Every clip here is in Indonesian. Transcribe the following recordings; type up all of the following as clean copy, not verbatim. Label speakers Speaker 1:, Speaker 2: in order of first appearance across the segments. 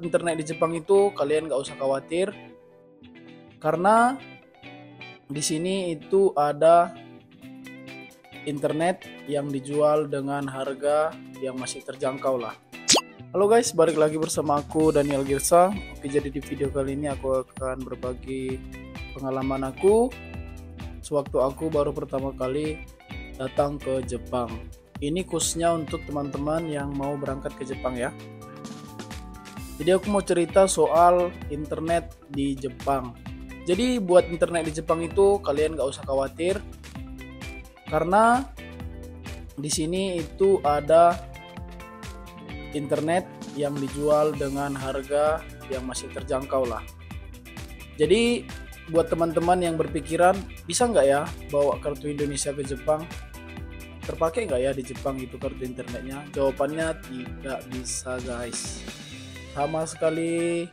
Speaker 1: Internet di Jepang itu kalian nggak usah khawatir, karena di sini itu ada internet yang dijual dengan harga yang masih terjangkau lah. Halo guys, balik lagi bersama aku Daniel Girsa. Oke, jadi di video kali ini aku akan berbagi pengalaman aku sewaktu aku baru pertama kali datang ke Jepang. Ini khususnya untuk teman-teman yang mau berangkat ke Jepang ya. Jadi aku mau cerita soal internet di Jepang. Jadi buat internet di Jepang itu kalian nggak usah khawatir, karena di sini itu ada internet yang dijual dengan harga yang masih terjangkau lah. Jadi buat teman-teman yang berpikiran bisa nggak ya bawa kartu Indonesia ke Jepang, terpakai nggak ya di Jepang itu kartu internetnya? Jawabannya tidak bisa guys. Sama sekali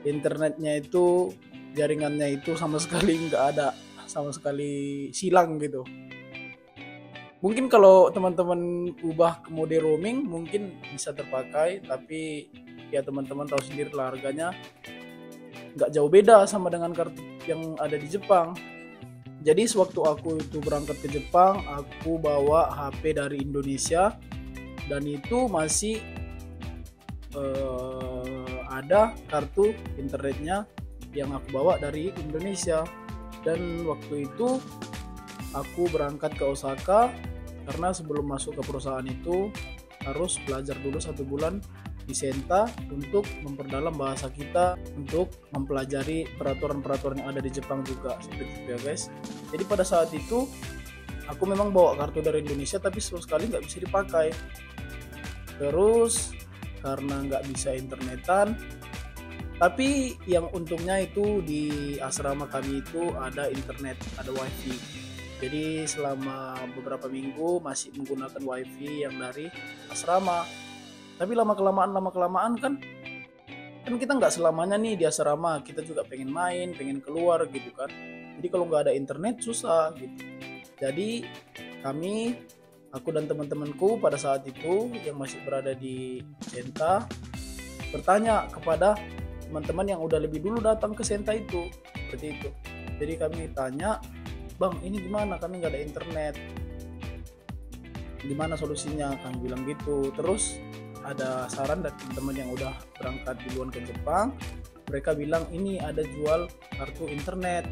Speaker 1: internetnya itu, jaringannya itu sama sekali nggak ada, sama sekali silang gitu. Mungkin kalau teman-teman ubah ke mode roaming mungkin bisa terpakai, tapi ya teman-teman tahu sendiri lah harganya nggak jauh beda sama dengan kartu yang ada di Jepang. Jadi sewaktu aku itu berangkat ke Jepang, aku bawa HP dari Indonesia dan itu masih ada kartu internetnya yang aku bawa dari Indonesia. Dan waktu itu aku berangkat ke Osaka karena sebelum masuk ke perusahaan itu harus belajar dulu 1 bulan di Senta untuk memperdalam bahasa kita, untuk mempelajari peraturan-peraturan yang ada di Jepang juga, seperti itu ya guys. Jadi pada saat itu aku memang bawa kartu dari Indonesia tapi sama sekali nggak bisa dipakai. Terus karena nggak bisa internetan, tapi yang untungnya itu di asrama kami itu ada internet, ada wifi. Jadi selama beberapa minggu masih menggunakan wifi yang dari asrama. Tapi lama kelamaan kan kita nggak selamanya nih di asrama, kita juga pengen main, pengen keluar gitu kan. Jadi kalau nggak ada internet susah gitu. Jadi aku dan teman-temanku pada saat itu yang masih berada di Senta bertanya kepada teman-teman yang udah lebih dulu datang ke Senta itu, seperti itu. Jadi kami tanya, bang ini gimana, kami nggak ada internet, gimana solusinya, kami bilang gitu. Terus ada saran dari teman-teman yang udah berangkat duluan ke Jepang, mereka bilang ini ada jual kartu internet.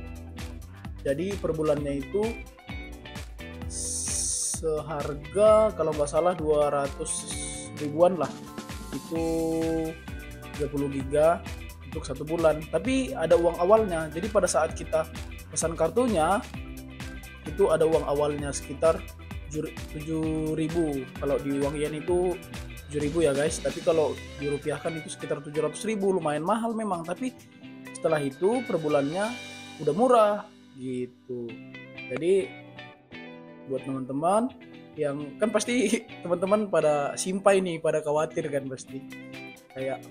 Speaker 1: Jadi per bulannya itu seharga kalau nggak salah 200 ribuan lah, itu 30 giga untuk 1 bulan. Tapi ada uang awalnya, jadi pada saat kita pesan kartunya itu ada uang awalnya sekitar 7.000. Kalau di uang yen itu 7.000 ya guys, tapi kalau dirupiahkan itu sekitar 700.000. Lumayan mahal memang, tapi setelah itu per bulannya udah murah gitu. Jadi buat teman-teman yang kan pasti teman-teman pada simpai nih, pada khawatir kan pasti kayak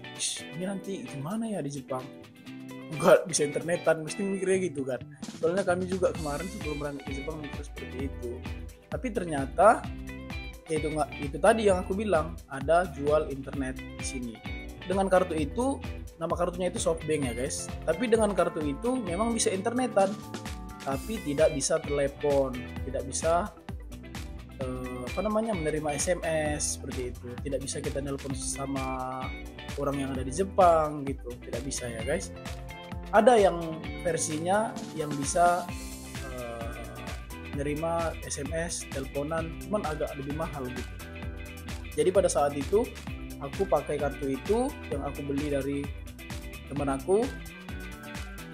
Speaker 1: ini nanti gimana ya di Jepang, nggak bisa internetan, mesti mikirnya gitu kan. Soalnya kami juga kemarin sebelum berangkat ke Jepang mikir seperti itu. Tapi ternyata itu tadi yang aku bilang, ada jual internet di sini. Dengan kartu itu, nama kartunya itu SoftBank ya guys. Tapi dengan kartu itu memang bisa internetan, tapi tidak bisa telepon, tidak bisa menerima SMS seperti itu. Tidak bisa kita nelpon sama orang yang ada di Jepang gitu, tidak bisa ya guys. Ada yang versinya yang bisa menerima SMS, teleponan, cuman agak lebih mahal gitu. Jadi pada saat itu aku pakai kartu itu yang aku beli dari teman aku,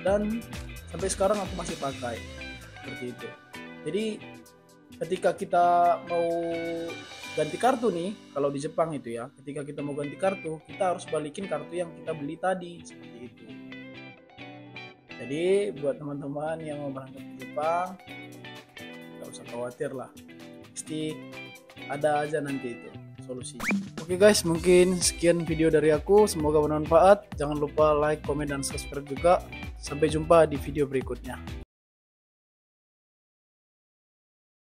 Speaker 1: dan sampai sekarang aku masih pakai seperti itu. Jadi ketika kita mau ganti kartu nih, kalau di Jepang itu ya, ketika kita mau ganti kartu, kita harus balikin kartu yang kita beli tadi, seperti itu. Jadi buat teman-teman yang mau berangkat ke Jepang, gak usah khawatir lah, pasti ada aja nanti itu solusinya. Oke guys, mungkin sekian video dari aku, semoga bermanfaat. Jangan lupa like, komen, dan subscribe juga. Sampai jumpa di video berikutnya.